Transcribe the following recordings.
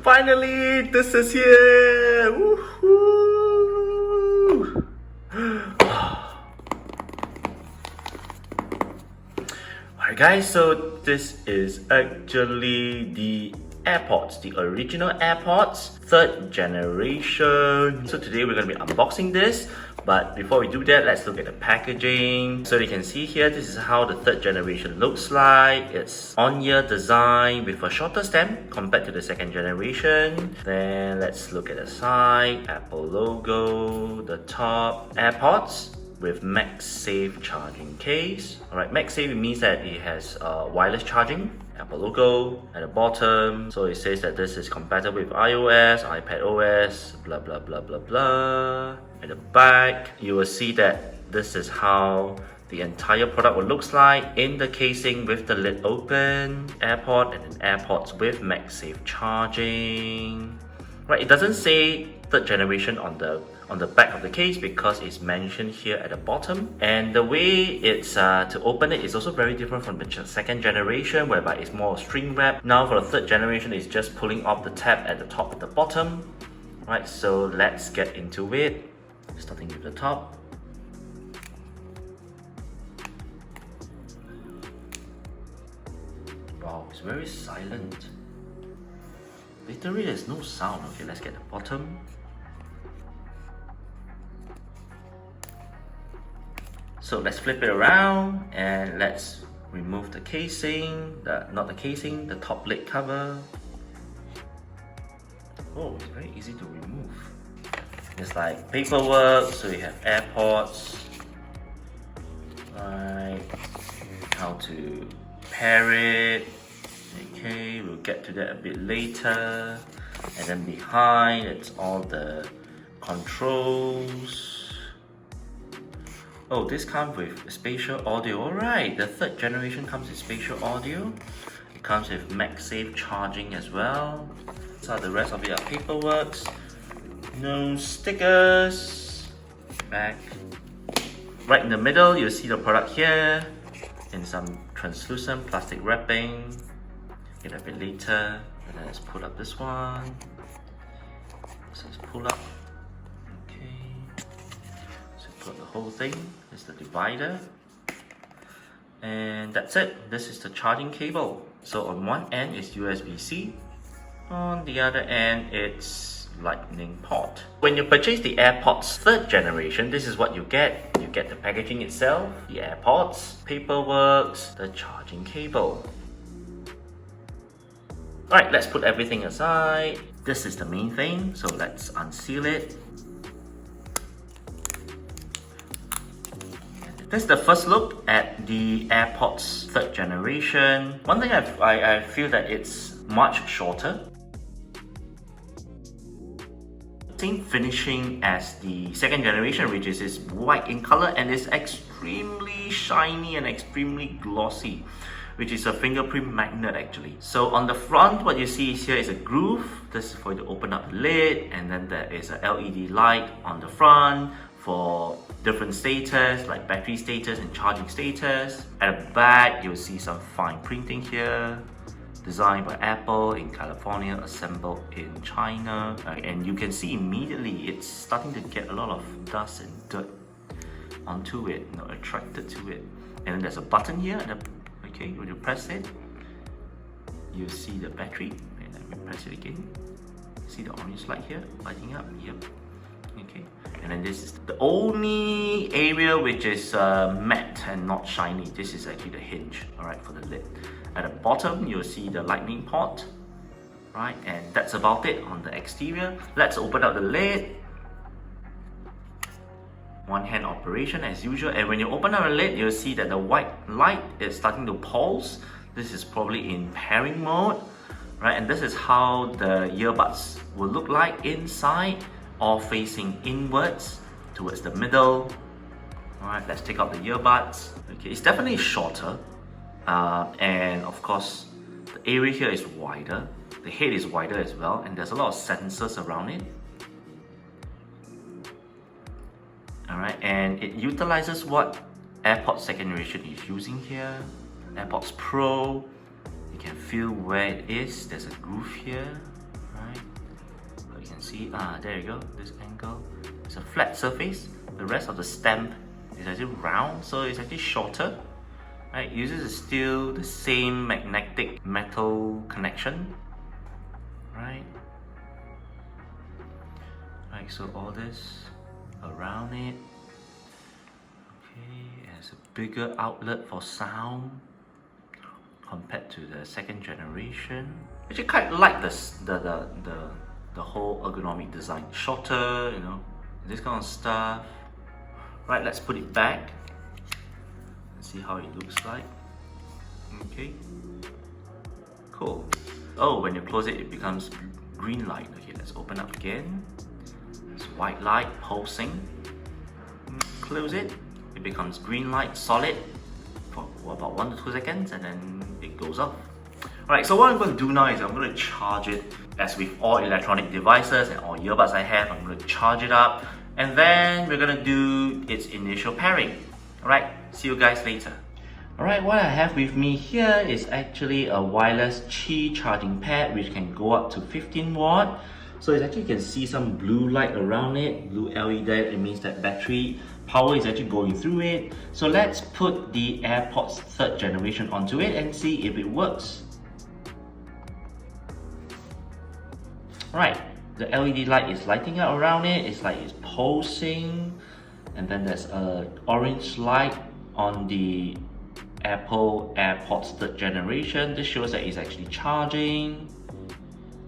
Finally, this is here! Woohoo! Alright guys, so this is actually the AirPods, the original AirPods, 3rd generation. So today we're going to be unboxing this. But before we do that, let's look at the packaging. So you can see here, this is how the 3rd generation looks like. It's on-ear design with a shorter stem compared to the 2nd generation. Then let's look at the side, Apple logo, the top, AirPods with MagSafe charging case. Alright, MagSafe means that it has wireless charging. Apple logo at the bottom. So it says that this is compatible with iOS, iPadOS, blah blah blah blah blah. At the back, you will see that this is how the entire product will looks like in the casing with the lid open, AirPod and then AirPods with MagSafe charging. Right, it doesn't say 3rd generation on the back of the case because it's mentioned here at the bottom. And the way it's to open it is also very different from the 2nd generation, whereby it's more string wrap. Now for the 3rd generation, it's just pulling off the tab at the top and the bottom. Right, so let's get into it. Starting with the top. Wow, it's very silent. Literally, there's no sound. Okay, let's get the bottom. So let's flip it around and let's remove the casing, not the casing, the top lid cover. Oh, it's very easy to remove. It's like paperwork, so you have AirPods, right, how to pair it. Okay, we'll get to that a bit later. And then behind, it's all the controls. Oh, this comes with spatial audio. Alright, the 3rd generation comes with spatial audio. It comes with MagSafe charging as well. So the rest of it are paperwork. No stickers. Back. Right in the middle, you'll see the product here in some translucent plastic wrapping. Get a bit later. And then let's pull up this one. So let's pull up. Okay. So pull up the whole thing. This is the divider. And that's it. This is the charging cable. So on one end is USB-C. On the other end, it's Lightning port. When you purchase the AirPods 3rd generation, this is what you get. You get the packaging itself, the AirPods, paperwork, the charging cable. Alright, let's put everything aside. This is the main thing, so let's unseal it. This is the first look at the AirPods 3rd generation. One thing I feel that it's much shorter. Same finishing as the 2nd generation, which is white in color and is extremely shiny and extremely glossy, which is a fingerprint magnet actually. So on the front, what you see here is a groove. This is for you to open up the lid, and then there is a LED light on the front for different status like battery status and charging status. At the back, you'll see some fine printing here. Designed by Apple in California, assembled in China. And you can see immediately it's starting to get a lot of dust and dirt onto it, attracted to it. And then there's a button here. Okay, when you press it, you see the battery. And let me press it again. See the orange light here lighting up? Yep. Okay. And then this is the only area which is matte and not shiny. This is actually the hinge, alright, for the lid. At the bottom, you'll see the lightning port, right? And that's about it on the exterior. Let's open up the lid. One hand operation as usual. And when you open up the lid, you'll see that the white light is starting to pulse. This is probably in pairing mode, right? And this is how the earbuds will look like inside, all facing inwards towards the middle. Alright, let's take out the earbuds. Okay, it's definitely shorter. And of course, the area here is wider. The head is wider as well, and there's a lot of sensors around it. Alright, and it utilizes what AirPods 2nd generation is using here. AirPods Pro, you can feel where it is. There's a groove here, Right, so you can see, there you go, this angle. It's a flat surface. The rest of the stamp is actually round, so it's actually shorter. Right, it uses still the same magnetic metal connection. Right. Right, so all this around it. Okay, it has a bigger outlet for sound compared to the second generation. Actually, quite like the whole ergonomic design. Shorter, you know, this kind of stuff. Right, let's put it back and see how it looks like. Okay, cool. Oh, when you close it, it becomes green light. Okay, let's open up again. It's white light pulsing. Close it, it becomes green light solid for about 1 to 2 seconds, and then it goes off. Alright, so what I'm going to do now is I'm going to charge it. As with all electronic devices and all earbuds I have, I'm going to charge it up, and then we're going to do its initial pairing. Alright, see you guys later. Alright, what I have with me here is actually a wireless Qi charging pad which can go up to 15 watt. So it's actually, you can see some blue light around it, blue LED, it means that battery power is actually going through it. So let's put the AirPods 3rd generation onto it and see if it works. Right, the LED light is lighting up around it, it's like it's pulsing, and then there's a orange light on the Apple AirPods 3rd generation. This shows that it's actually charging.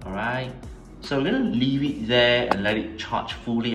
Alright, so we're going to leave it there and let it charge fully.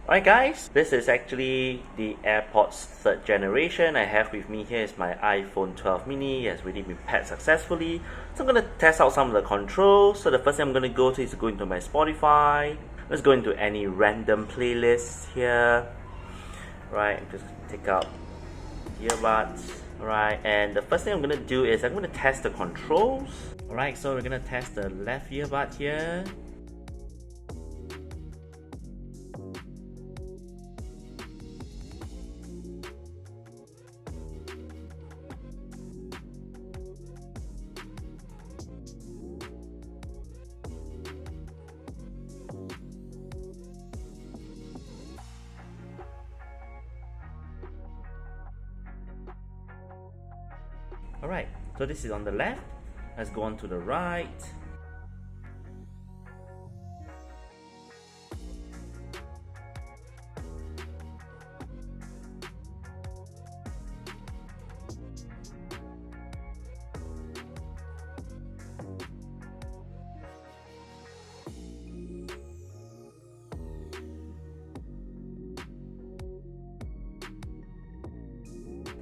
Alright guys, this is actually the AirPods 3rd generation. I have with me here is my iPhone 12 mini. It has already been paired successfully. So I'm going to test out some of the controls. So the first thing I'm going to go to is go into my Spotify. Let's go into any random playlists here. Right, just take out earbuds. Alright, and the first thing I'm going to do is I'm going to test the controls. Alright, so we're going to test the left earbud here. Alright, so this is on the left. Let's go on to the right.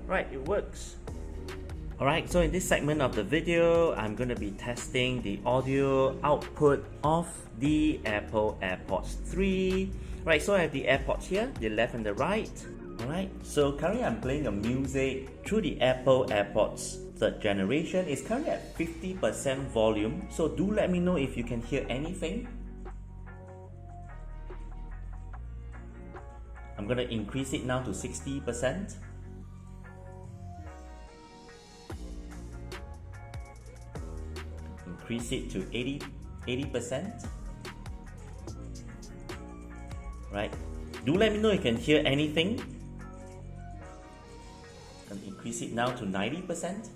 Right, it works. Alright, so in this segment of the video, I'm going to be testing the audio output of the Apple AirPods 3. Right, so I have the AirPods here, the left and the right. Alright, so currently I'm playing the music through the Apple AirPods 3rd generation. It's currently at 50% volume, so do let me know if you can hear anything. I'm going to increase it now to 60%. increase it to 80%. Right. Do let me know if you can hear anything. And increase it now to 90%.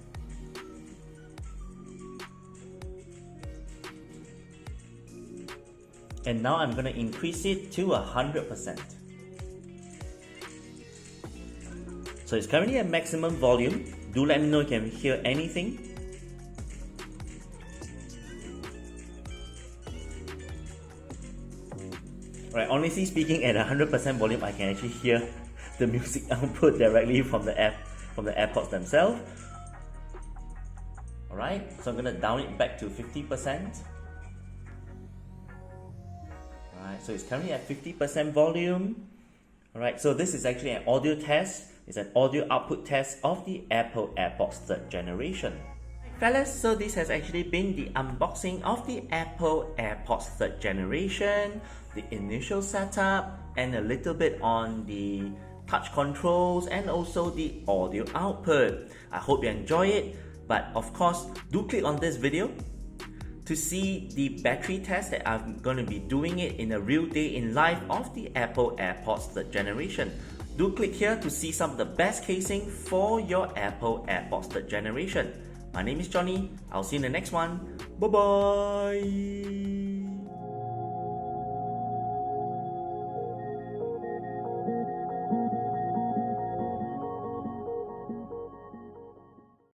And now I'm going to increase it to 100%. So it's currently at maximum volume. Do let me know if you can hear anything. Right, honestly speaking, at 100% volume, I can actually hear the music output directly from the AirPods themselves. Alright, so I'm going to down it back to 50%. Alright, so it's currently at 50% volume. Alright, so this is actually an audio test. It's an audio output test of the Apple AirPods 3rd generation. Fellas, so this has actually been the unboxing of the Apple AirPods 3rd generation, the initial setup, and a little bit on the touch controls and also the audio output. I hope you enjoy it, but of course, do click on this video to see the battery test that I'm going to be doing it in a real day in life of the Apple AirPods 3rd generation. Do click here to see some of the best casing for your Apple AirPods 3rd generation. My name is Johnny. I'll see you in the next one. Bye bye.